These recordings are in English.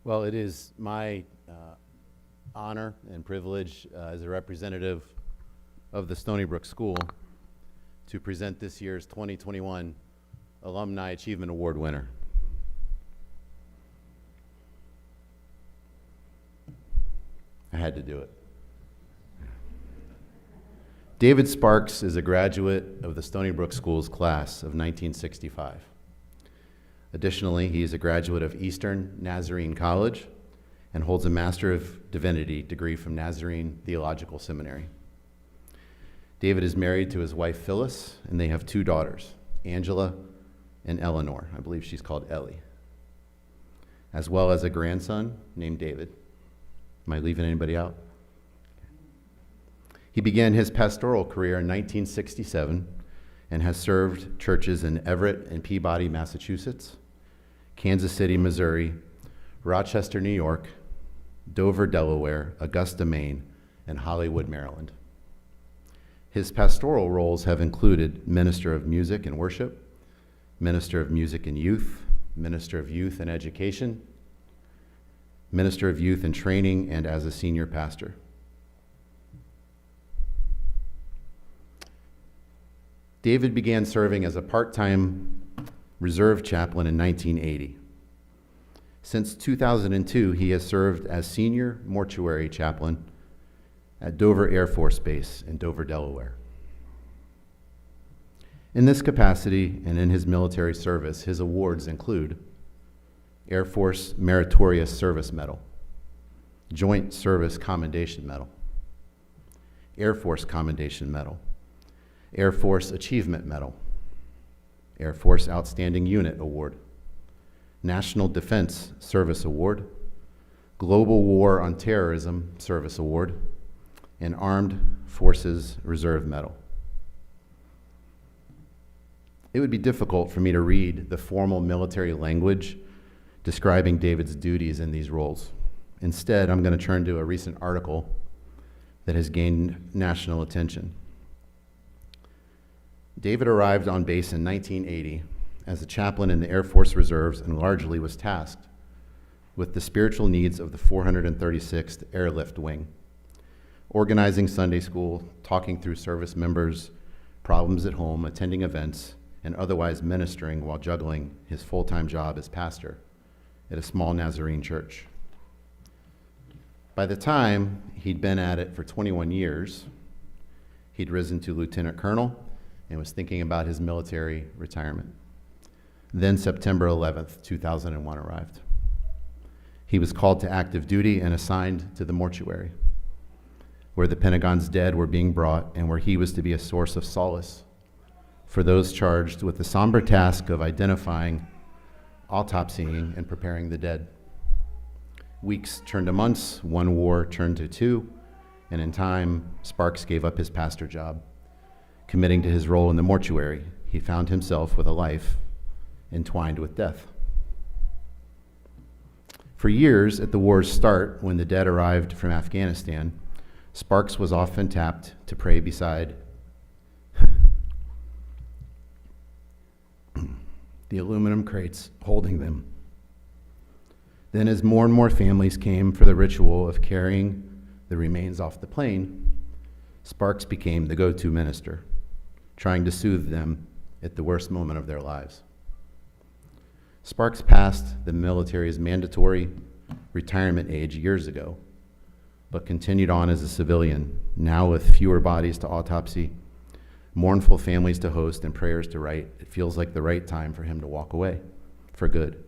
Well, it is my honor and privilege as a representative of the Stony Brook School to present this year's 2021 Alumni Achievement Award winner. I had to do it. David Sparks is a graduate of the Stony Brook School's class of 1965. Additionally, he is a graduate of Eastern Nazarene College and holds a Master of Divinity degree from Nazarene Theological Seminary. David is married to his wife Phyllis, and they have two daughters, Angela and Eleanor. I believe she's called Ellie, as well as a grandson named David. Am I leaving anybody out? He began his pastoral career in 1967 and has served churches in Everett and Peabody, Massachusetts, Kansas City, Missouri, Rochester, New York, Dover, Delaware, Augusta, Maine, and Hollywood, Maryland. His pastoral roles have included Minister of Music and Worship, Minister of Music and Youth, Minister of Youth and Education, Minister of Youth and Training, and as a senior pastor. David began serving as a part-time reserve chaplain in 1980. Since 2002, he has served as senior mortuary chaplain at Dover Air Force Base in Dover, Delaware. In this capacity and in his military service, his awards include Air Force Meritorious Service Medal, Joint Service Commendation Medal, Air Force Commendation Medal, Air Force Achievement Medal, Air Force Outstanding Unit Award, National Defense Service Award, Global War on Terrorism Service Award, and Armed Forces Reserve Medal. It would be difficult for me to read the formal military language describing David's duties in these roles. Instead, I'm going to turn to a recent article that has gained national attention. David arrived on base in 1980 as a chaplain in the Air Force Reserves and largely was tasked with the spiritual needs of the 436th Airlift Wing, organizing Sunday school, talking through service members' problems at home, attending events, and otherwise ministering while juggling his full-time job as pastor at a small Nazarene church. By the time he'd been at it for 21 years, he'd risen to lieutenant colonel and was thinking about his military retirement. Then September 11th, 2001 arrived. He was called to active duty and assigned to the mortuary, where the Pentagon's dead were being brought and where he was to be a source of solace for those charged with the somber task of identifying, autopsying, and preparing the dead. Weeks turned to months, one war turned to two, and in time, Sparks gave up his pastor job. Committing to his role in the mortuary, he found himself with a life entwined with death. For years, at the war's start, when the dead arrived from Afghanistan, Sparks was often tapped to pray beside the aluminum crates holding them. Then, as more and more families came for the ritual of carrying the remains off the plane, Sparks became the go-to minister, trying to soothe them at the worst moment of their lives. Sparks passed the military's mandatory retirement age years ago, but continued on as a civilian, now with fewer bodies to autopsy, mournful families to host, and prayers to write. It feels like the right time for him to walk away for good.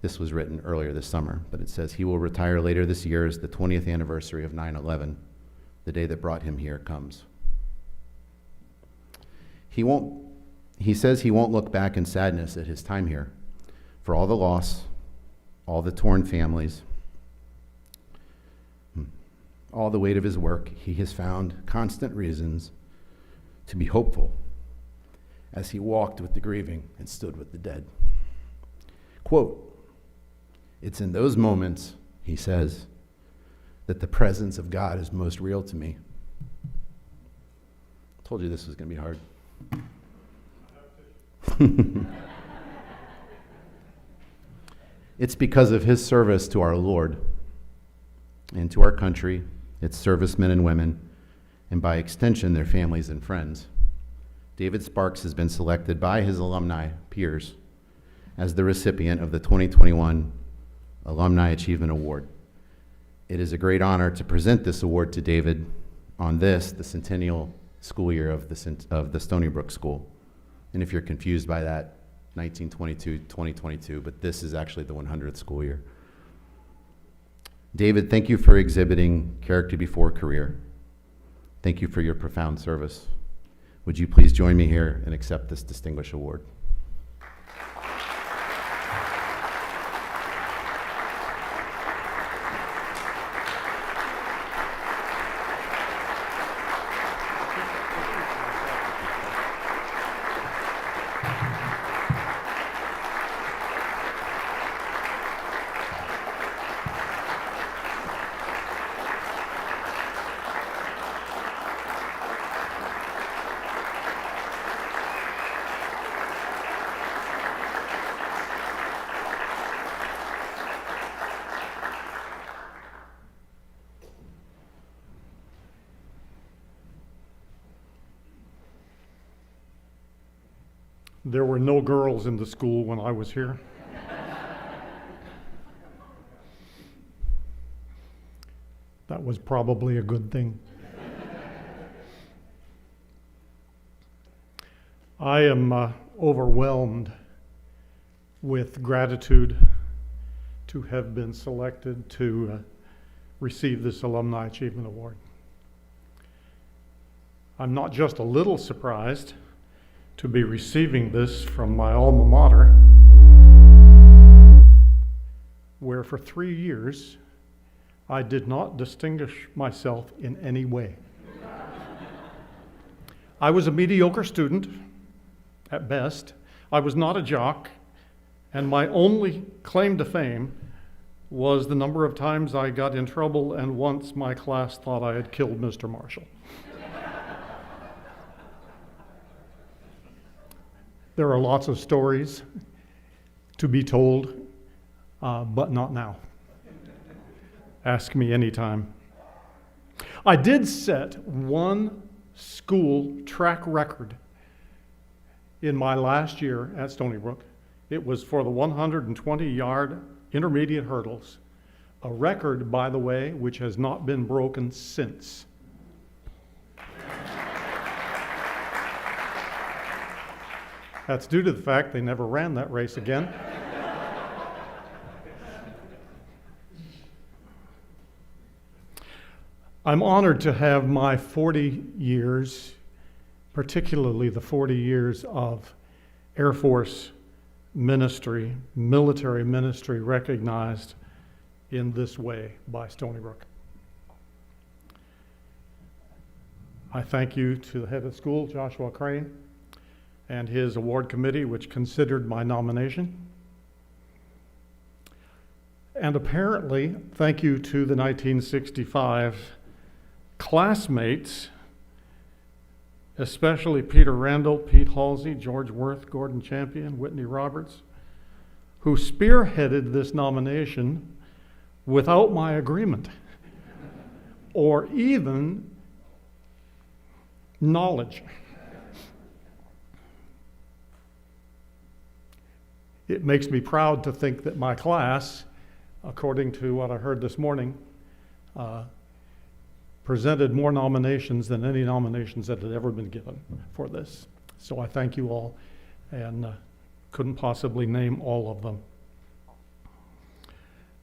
This was written earlier this summer, but it says he will retire later this year as the 20th anniversary of 9/11, the day that brought him here, comes. He says he won't look back in sadness at his time here, for all the loss, all the torn families, all the weight of his work. He has found constant reasons to be hopeful as he walked with the grieving and stood with the dead. Quote, "It's in those moments," he says, "that the presence of God is most real to me." Told you this was going to be hard. It's because of his service to our Lord and to our country, its servicemen and women, and by extension, their families and friends. David Sparks has been selected by his alumni peers as the recipient of the 2021 Alumni Achievement Award. It is a great honor to present this award to David on this, the centennial school year of the Stony Brook School. And if you're confused by that, 1922, 2022, but this is actually the 100th school year. David, thank you for exhibiting character before career. Thank you for your profound service. Would you please join me here and accept this distinguished award? There were no girls in the school when I was here. That was probably a good thing. I am overwhelmed with gratitude to have been selected to receive this Alumni Achievement Award. I'm not just a little surprised to be receiving this from my alma mater, where for 3 years I did not distinguish myself in any way. I was a mediocre student at best. I was not a jock, and my only claim to fame was the number of times I got in trouble, and once my class thought I had killed Mr. Marshall. There are lots of stories to be told, but not now. Ask me anytime. I did set one school track record in my last year at Stony Brook. It was for the 120-yard intermediate hurdles, a record, by the way, which has not been broken since. That's due to the fact they never ran that race again. I'm honored to have my 40 years, particularly the 40 years of Air Force ministry, military ministry, recognized in this way by Stony Brook. I thank you to the head of school, Joshua Crane, and his award committee, which considered my nomination. And apparently, thank you to the 1965 classmates, especially Peter Randall, Pete Halsey, George Worth, Gordon Champion, Whitney Roberts, who spearheaded this nomination without my agreement or even knowledge. It makes me proud to think that my class, according to what I heard this morning, presented more nominations than any nominations that had ever been given for this. So I thank you all, and couldn't possibly name all of them.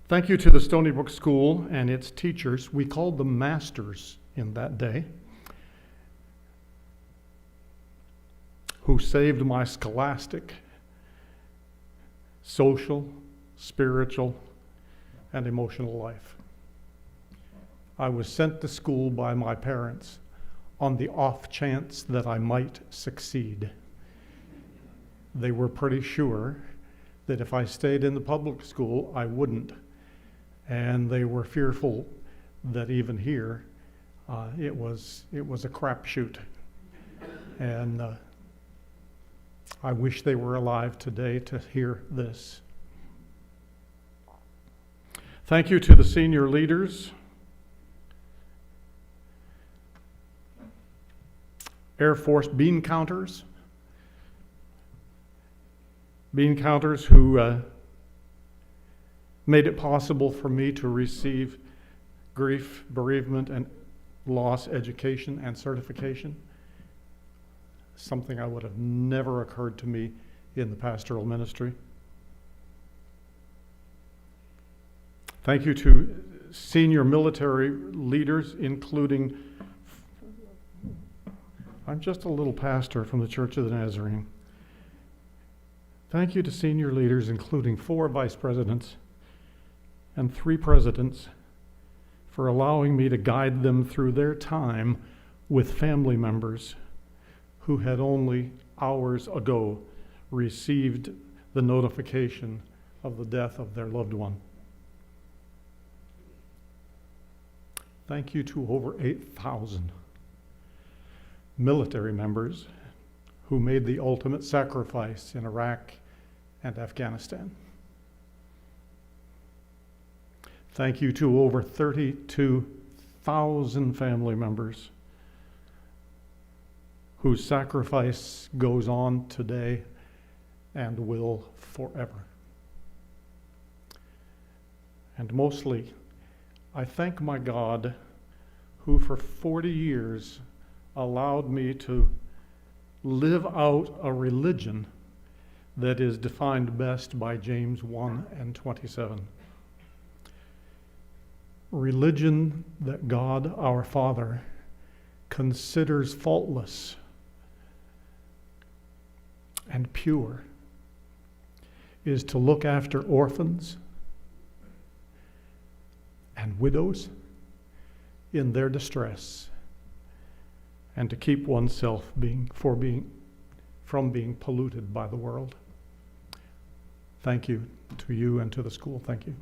Thank you to the Stony Brook School and its teachers. We called them masters in that day, who saved my scholastic, social, spiritual, and emotional life. I was sent to school by my parents on the off chance that I might succeed. They were pretty sure that if I stayed in the public school, I wouldn't. And they were fearful that even here, it was a crapshoot. And I wish they were alive today to hear this. Thank you to the senior leaders, Air Force bean counters who made it possible for me to receive grief, bereavement, and loss education and certification, something I would have never occurred to me in the pastoral ministry. Thank you to senior military leaders, including, I'm just a little pastor from the Church of the Nazarene. Thank you to senior leaders, including 4 vice presidents and 3 presidents, for allowing me to guide them through their time with family members who had only hours ago received the notification of the death of their loved one. Thank you to over 8,000 military members who made the ultimate sacrifice in Iraq and Afghanistan. Thank you to over 32,000 family members whose sacrifice goes on today and will forever. And mostly, I thank my God, who for 40 years allowed me to live out a religion that is defined best by James 1:27. Religion that God our Father considers faultless and pure is to look after orphans and widows in their distress, and to keep oneself from being polluted by the world. Thank you to you and to the school. Thank you.